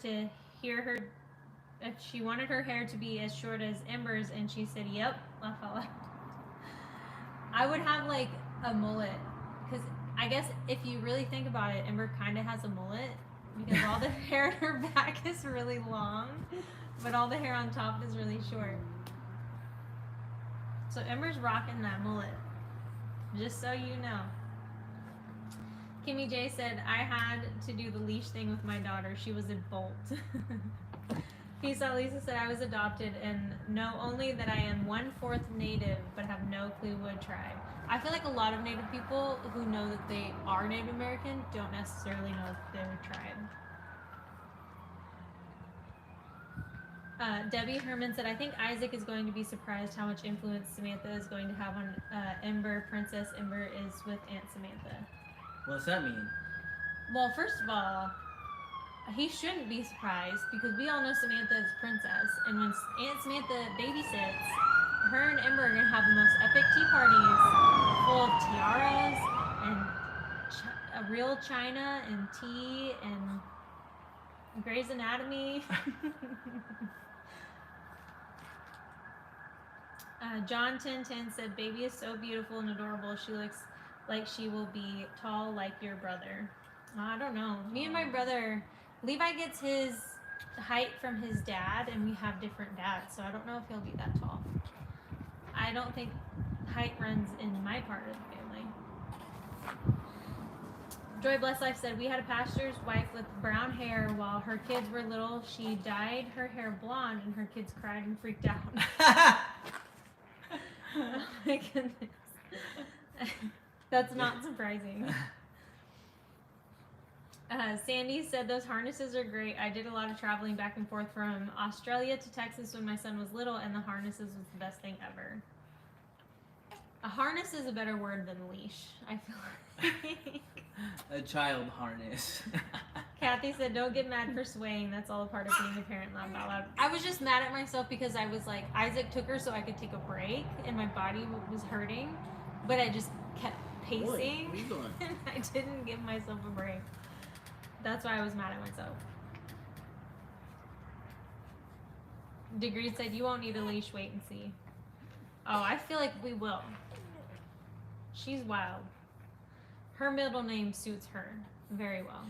her hair to be as short as Ember's, and she said, yep, la fella. I would have like a mullet, because I guess if you really think about it, Ember kind of has a mullet because all the hair in her back is really long, but all the hair on top is really short. So Ember's rocking that mullet, just so you know. Kimmy J said, I had to do the leash thing with my daughter. She was a bolt. Peace out, Lisa said, I was adopted and know only that I am 1/4 Native, but have no clue what tribe. I feel like a lot of Native people who know that they are Native American don't necessarily know their tribe. Debbie Herman said, I think Isaac is going to be surprised how much influence Samantha is going to have on Ember. Princess Ember is with Aunt Samantha. What's that mean? Well, first of all, he shouldn't be surprised because we all know Samantha is a princess, and when Aunt Samantha babysits, her and Ember are gonna have the most epic tea parties, full of tiaras and a real china and tea and Grey's Anatomy. John 1010 said, "Baby is so beautiful and adorable. She looks like she will be tall like your brother." I don't know. Me and my brother, Levi gets his height from his dad, and we have different dads, so I don't know if he'll be that tall. I don't think height runs in my part of the family. Joy Bless Life said, "We had a pastor's wife with brown hair while her kids were little. She dyed her hair blonde, and her kids cried and freaked out." Oh my goodness. That's not surprising. Sandy said, "Those harnesses are great. I did a lot of traveling back and forth from Australia to Texas when my son was little, and the harnesses was the best thing ever." A harness is a better word than leash, I feel like. A child harness. Kathy said, "Don't get mad for swaying. That's all a part of being a parent, not loud." I was just mad at myself because I was like, Isaac took her so I could take a break, and my body was hurting, but I just kept pacing, Boy, where you going? and I didn't give myself a break. That's why I was mad at myself. Degree said, "You won't need a leash. Wait and see." Oh, I feel like we will. She's wild. Her middle name suits her very well.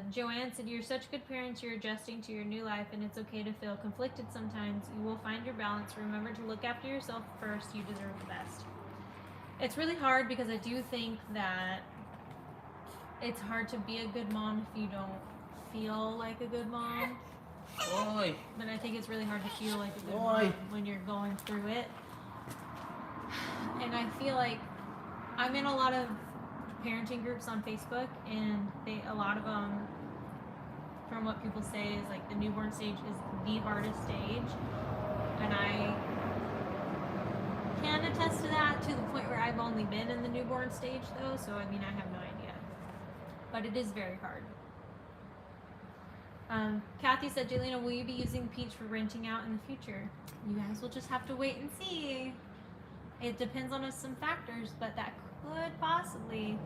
Joanne said, "You're such good parents. You're adjusting to your new life, and it's okay to feel conflicted sometimes. You will find your balance. Remember to look after yourself first. You deserve the best." It's really hard because I do think that it's hard to be a good mom if you don't feel like a good mom. Boy. But I think it's really hard to feel like a good Boy. mom when you're going through it. And I feel like I'm in a lot of parenting groups on Facebook, and a lot of them, from what people say, is like the newborn stage is the hardest stage, and I can attest to that to the point where I've only been in the newborn stage though, so I mean I have no idea, but it is very hard. Kathy said, "Jelena, will you be using Peach for renting out in the future?" You guys will just have to wait and see. It depends on some factors, but that could possibly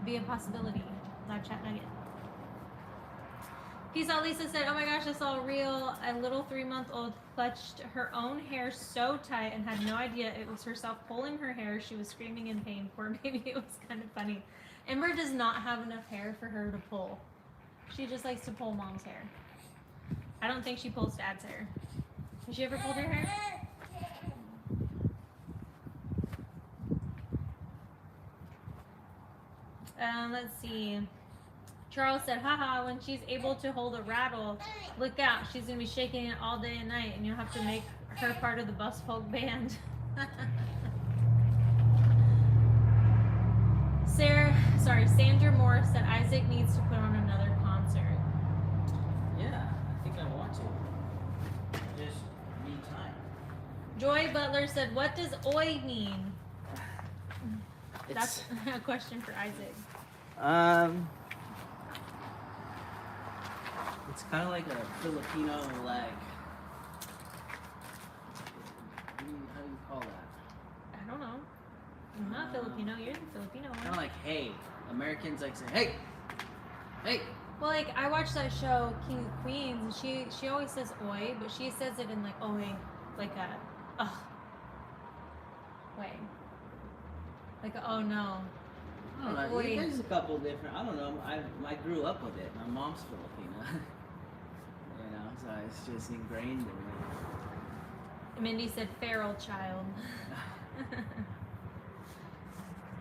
be a possibility. Live chat nugget. Peace out Lisa said, "Oh my gosh, I saw a reel. A little 3-month-old clutched her own hair so tight and had no idea it was herself pulling her hair. She was screaming in pain. Poor baby." It was kind of funny. Ember does not have enough hair for her to pull. She just likes to pull mom's hair. I don't think she pulls dad's hair. Has she ever pulled your hair? Let's see. Charles said, "Haha, when she's able to hold a rattle, look out. She's going to be shaking it all day and night, and you'll have to make her part of the Bus Folk band." Sandra Morris said, "Isaac needs to put on another concert." Yeah, I think I want to. Just need time. Joy Butler said, "What does oi mean?" It's, That's a question for Isaac. it's kind of like a Filipino, like, how do you call that? I don't know. I'm not Filipino. You're the Filipino one. Kind of like, hey. Americans like say, hey, hey. Well, like I watched that show King of Queens, and she always says "oi," but she says it in like "oi," like a way, like a, oh no. I don't Like, know. oi. There's a couple different. I don't know. I grew up with it. My mom's Filipino. You know, so it's just ingrained in me. Mindy said "feral child."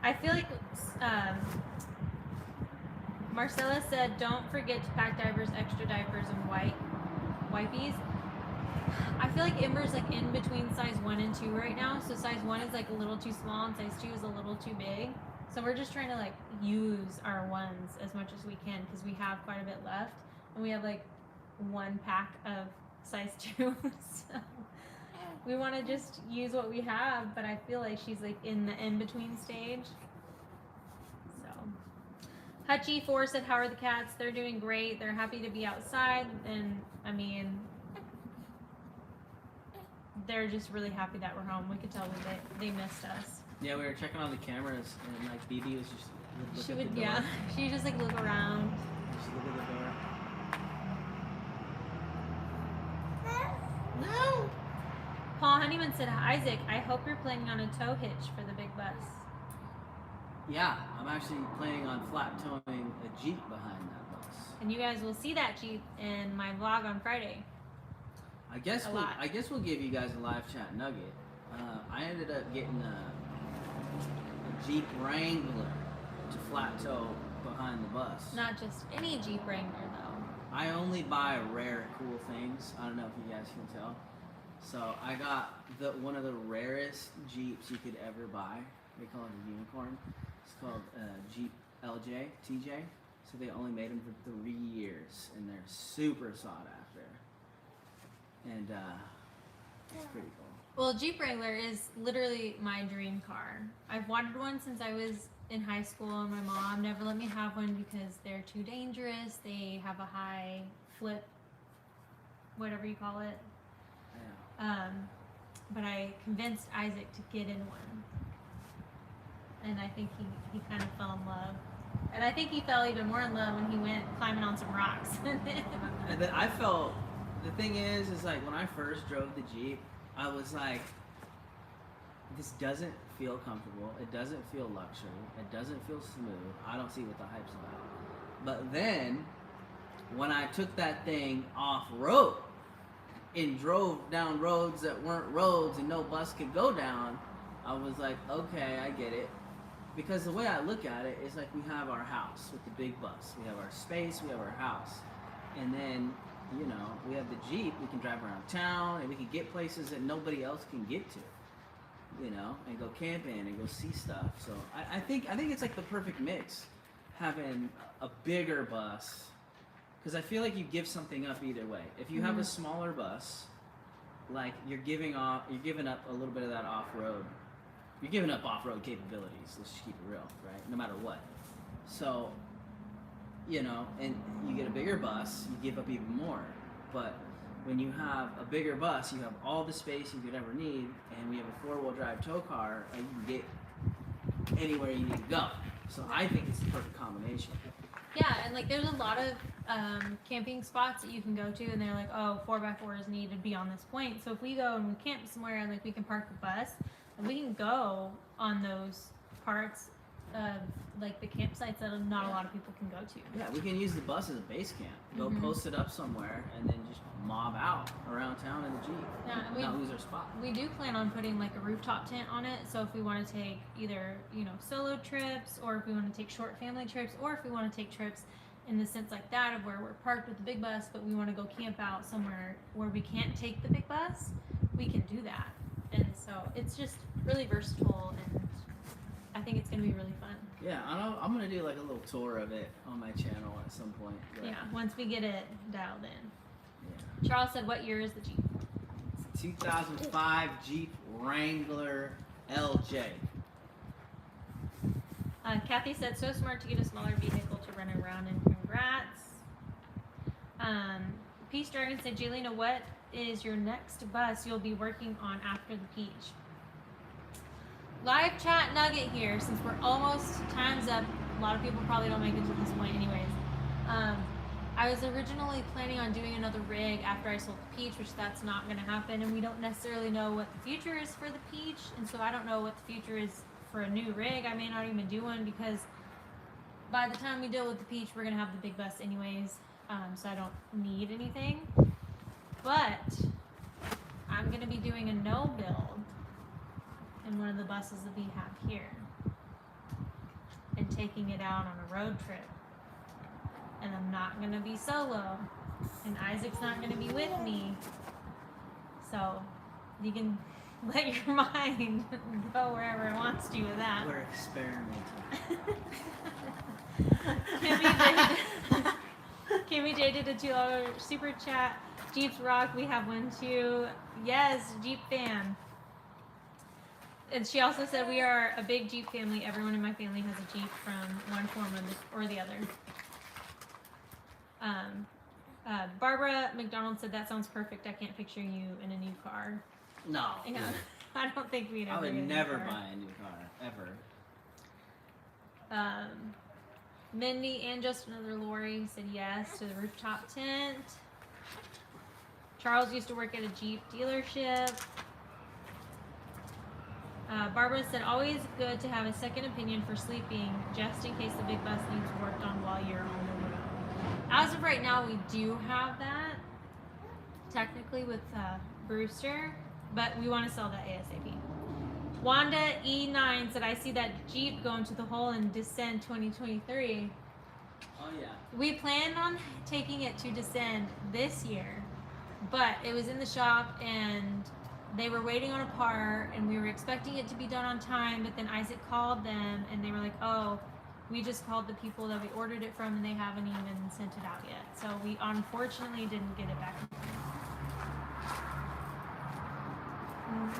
I feel like Marcella said, "Don't forget to pack diapers, extra diapers, and wipies." I feel like Ember's like in between size 1 and 2 right now. So size 1 is like a little too small, and size 2 is a little too big. So we're just trying to like use our ones as much as we can because we have quite a bit left, and we have like 1 pack of size 2. So we want to just use what we have, but I feel like she's like in the in-between stage. So, Hutchie4 said, how are the cats? They're doing great. They're happy to be outside, and I mean, they're just really happy that we're home. We could tell they missed us. Yeah, we were checking on the cameras, and like BB was just look She at would, the door. yeah. She just like look around. Just look at the door. No. Paul Honeyman said, Isaac, I hope you're planning on a tow hitch for the big bus. Yeah, I'm actually planning on flat towing a Jeep behind that bus. And you guys will see that Jeep in my vlog on Friday. I guess A lot. we'll give you guys a live chat nugget. I ended up getting a Jeep Wrangler to flat tow behind the bus. Not just any Jeep Wrangler though. I only buy rare cool things. I don't know if you guys can tell. So I got one of the rarest Jeeps you could ever buy. They call it a unicorn. It's called Jeep LJ, TJ. So they only made them for 3 years, and they're super sought after. And it's pretty cool. Well, Jeep Wrangler is literally my dream car. I've wanted one since I was in high school, and my mom never let me have one because they're too dangerous. They have a high flip, whatever you call it. Yeah. But I convinced Isaac to get in one. And I think he kind of fell in love. And I think he fell even more in love when he went climbing on some rocks. And then I felt, the thing is like when I first drove the Jeep, I was like, this doesn't feel comfortable. It doesn't feel luxury. It doesn't feel smooth. I don't see what the hype's about. But then, when I took that thing off-road and drove down roads that weren't roads and no bus could go down, I was like, okay, I get it. Because the way I look at it is like we have our house with the big bus. We have our space, we have our house. And then, you know, we have the Jeep, we can drive around town and we can get places that nobody else can get to. You know, and go camping and go see stuff. So I think it's like the perfect mix, having a bigger bus, because I feel like you give something up either way. If you have a smaller bus, like you're giving up a little bit of that off-road. You're giving up off-road capabilities. Let's just keep it real, right? No matter what. So, you know, and you get a bigger bus, you give up even more. But when you have a bigger bus, you have all the space you could ever need, and we have a four-wheel drive tow car, and you can get anywhere you need to go. So I think it's the perfect combination. Yeah, and like there's a lot of camping spots that you can go to, and they're like, oh, 4x4s need to be on this point. So if we go and we camp somewhere, and like we can park the bus, and we can go on those parts of like the campsites that not a lot of people can go to. Yeah, we can use the bus as a base camp. Go post it up somewhere, and then just mob out around town in the Jeep. Yeah, and not lose our spot. We do plan on putting like a rooftop tent on it. So if we want to take either, you know, solo trips, or if we want to take short family trips, or if we want to take trips in the sense like that of where we're parked with the big bus, but we want to go camp out somewhere where we can't take the big bus, we can do that. And so it's just really versatile, and I think it's going to be really fun. Yeah, I'm going to do like a little tour of it on my channel at some point. But Yeah, once we get it dialed in. yeah. Charles said, what year is the Jeep? It's a 2005 Jeep Wrangler LJ. Kathy said, so smart to get a smaller vehicle to run around in. Congrats. Peace Dragon said, Jelena, what is your next bus you'll be working on after the Peach? Live chat nugget here, since we're almost time's up. A lot of people probably don't make it to this point anyways. I was originally planning on doing another rig after I sold the Peach, which that's not going to happen, and we don't necessarily know what the future is for the Peach, and so I don't know what the future is for a new rig. I may not even do one, because by the time we deal with the Peach, we're going to have the big bus anyways, so I don't need anything. But I'm going to be doing a no build in one of the buses that we have here, and taking it out on a road trip. And I'm not going to be solo, and Isaac's not going to be with me. So you can let your mind go wherever it wants to with that. We're experimenting. Timmy J did a $2 super chat. Jeeps rock. We have one too. Yes, Jeep fan. And she also said we are a big Jeep family. Everyone in my family has a Jeep from one form or the other. Barbara McDonald said that sounds perfect. I can't picture you in a new car. No. Yeah, I don't think we'd ever. I would get a new never car. buy a new car ever. Mindy and just another Lori said yes to the rooftop tent. Charles used to work at a Jeep dealership. Barbara said always good to have a second opinion for sleeping, just in case the big bus needs worked on while you're on the road. As of right now, we do have that, technically with Brewster, but we want to sell that ASAP. Wanda E9 said, I see that Jeep going to the hole in Descend 2023. Oh yeah. We planned on taking it to Descend this year, but it was in the shop and they were waiting on a part and we were expecting it to be done on time, but then Isaac called them and they were like, oh, we just called the people that we ordered it from and they haven't even sent it out yet. So we unfortunately didn't get it back.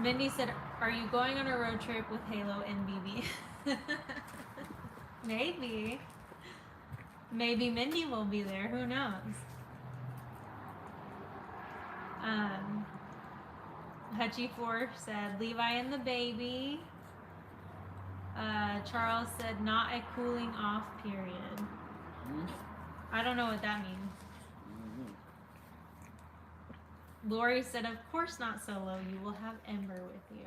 Mindy said, are you going on a road trip with Halo and BB? Maybe. Maybe Mindy will be there. Who knows? Hutchie4 said, Levi and the baby. Charles said, not a cooling off period. Mm-hmm. I don't know what that means. Lori said, of course not solo. You will have Ember with you.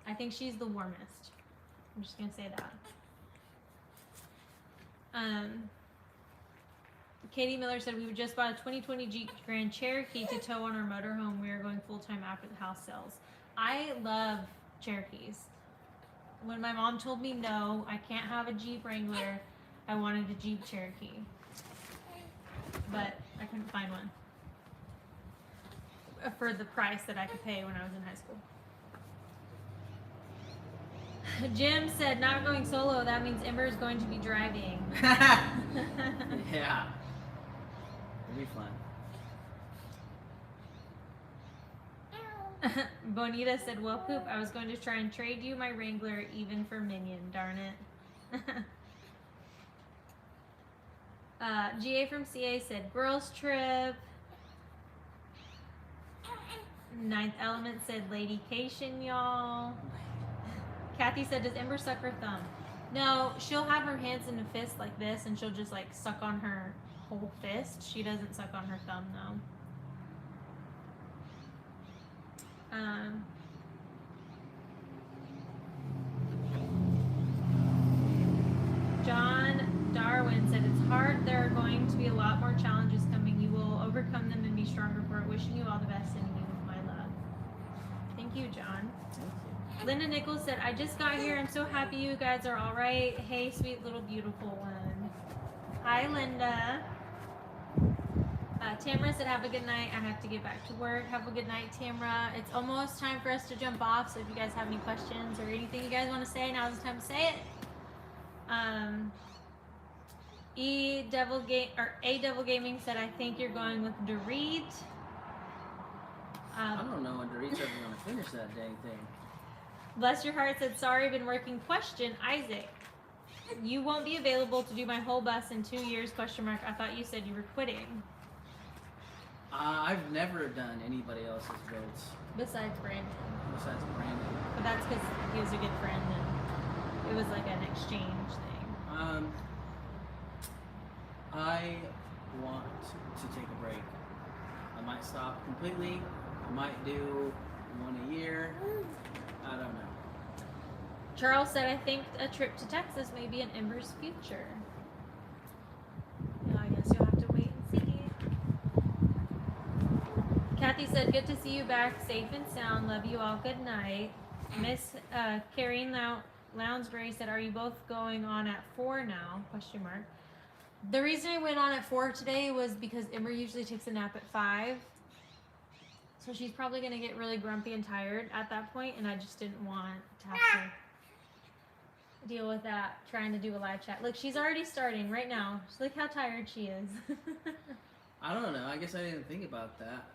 I think she's the warmest. I'm just going to say that. Katie Miller said, we just bought a 2020 Jeep Grand Cherokee to tow on our motorhome. We are going full-time after the house sells. I love Cherokees. When my mom told me no, I can't have a Jeep Wrangler, I wanted a Jeep Cherokee. But I couldn't find one for the price that I could pay when I was in high school. Jim said, not going solo, that means Ember is going to be driving. Yeah. It'll be fun. Bonita said, well, Poop, I was going to try and trade you my Wrangler even for Minion, darn it. GA from CA said, girls trip. Ninth Element said, ladycation, y'all. Kathy said, does Ember suck her thumb? No, she'll have her hands in a fist like this and she'll just like suck on her whole fist. She doesn't suck on her thumb though. John Darwin said, it's hard. There are going to be a lot more challenges coming. You will overcome them and be stronger for it. Wishing you all the best, sending you with my love. Thank you, John. Thank you. Linda Nichols said, I just got here. I'm so happy you guys are all right. Hey, sweet little beautiful one. Hi, Linda. Tamara said, have a good night. I have to get back to work. Have a good night, Tamara. It's almost time for us to jump off, so if you guys have any questions or anything you guys want to say, now's the time to say it. A Devil Gaming said, I think you're going with Dorit. I don't know when Dorit's ever going to finish that dang thing. Bless Your Heart said, sorry, been working. Question, Isaac. You won't be available to do my whole bus in 2 years, question mark. I thought you said you were quitting. I've never done anybody else's builds Besides Brandon. besides Brandon. But that's because he was a good friend and it was like an exchange thing. I want to take a break. I might stop completely. I might do one a year. I don't know. Charles said, I think a trip to Texas may be in Ember's future. Yeah, I guess you'll have to wait and see. Kathy said, good to see you back, safe and sound. Love you all. Good night. Miss Karine Lounsbury said, are you both going on at 4 now? Question mark. The reason I went on at 4 today was because Ember usually takes a nap at 5. So she's probably going to get really grumpy and tired at that point, and I just didn't want to have to deal with that trying to do a live chat. Look, she's already starting right now. Look how tired she is. I don't know. I guess I didn't think about that.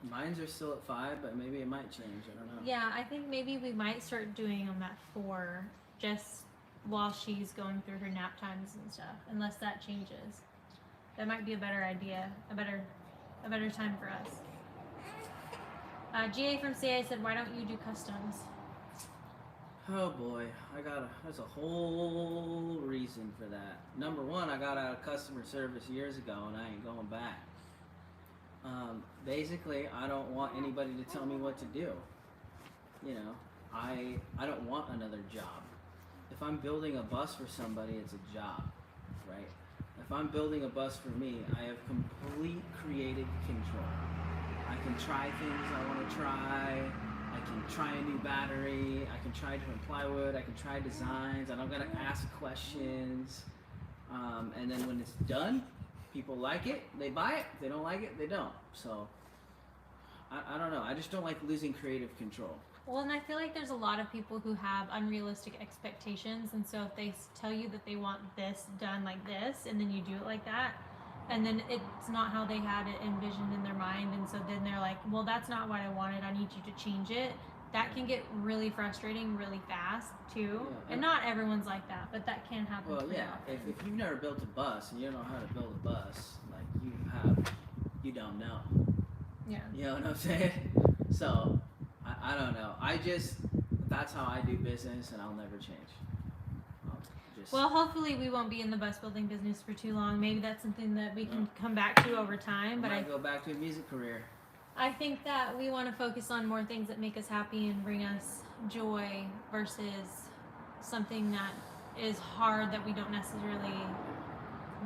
Mines are still at 5, but maybe it might change. I don't know. Yeah, I think maybe we might start doing them at 4, just while she's going through her nap times and stuff. Unless that changes, that might be a better idea, a better time for us. GA from CA said, "Why don't you do customs?" Oh boy, there's a whole reason for that. Number one, I got out of customer service years ago and I ain't going back. Basically, I don't want anybody to tell me what to do. You know, I don't want another job. If I'm building a bus for somebody, it's a job, right? If I'm building a bus for me, I have complete creative control. I can try things I want to try. I can try a new battery. I can try different plywood. I can try designs. I don't gotta ask questions. And then when it's done, people like it, they buy it. If they don't like it, they don't. So I don't know. I just don't like losing creative control. Well, and I feel like there's a lot of people who have unrealistic expectations, and so if they tell you that they want this done like this, and then you do it like that, and then it's not how they had it envisioned in their mind, and so then they're like, well, that's not what I wanted, I need you to change it. That can get really frustrating really fast too. Yeah, and not everyone's like that, but that can happen. Well, yeah, if you've never built a bus and you don't know how to build a bus, like you don't know. Yeah. You know what I'm saying? So I don't know. That's how I do business, and I'll never change. Well, hopefully we won't be in the bus building business for too long. Maybe that's something that we can come back to over time. But I go back to a music career. I think that we want to focus on more things that make us happy and bring us joy versus something that is hard that we don't necessarily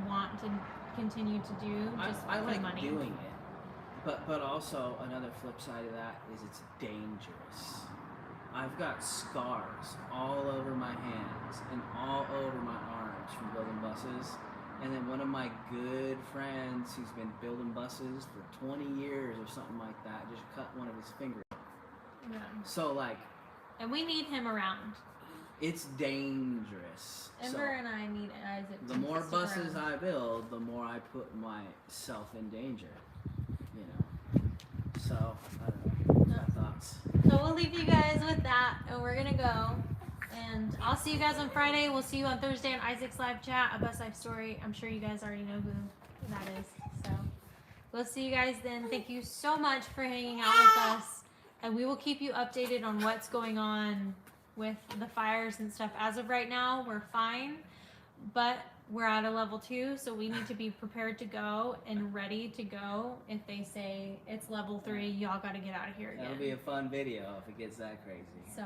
want to continue to do just I for like money. doing it, but also another flip side of that is it's dangerous. I've got scars all over my hands and all over my arms from building buses. And then one of my good friends who's been building buses for 20 years or something like that just cut one of his fingers. Yeah. So like, and we need him around. it's dangerous. Ember and I need Isaac. The more buses I build, the more I put myself in danger. You know. So I don't know. My thoughts. So we'll leave you guys with that, and we're gonna go. And I'll see you guys on Friday. We'll see you on Thursday on Isaac's live chat, a bus life story. I'm sure you guys already know who that is. So we'll see you guys then. Thank you so much for hanging out with us, and we will keep you updated on what's going on with the fires and stuff. As of right now, we're fine, but we're at a level 2, so we need to be prepared to go and ready to go. If they say it's level 3, y'all got to get out of here again. That'll be a fun video if it gets that crazy. So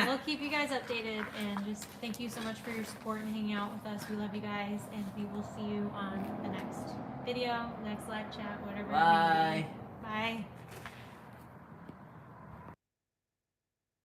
we'll keep you guys updated, and just thank you so much for your support and hanging out with us. We love you guys, and we will see you on the next video, next live chat, whatever. Bye.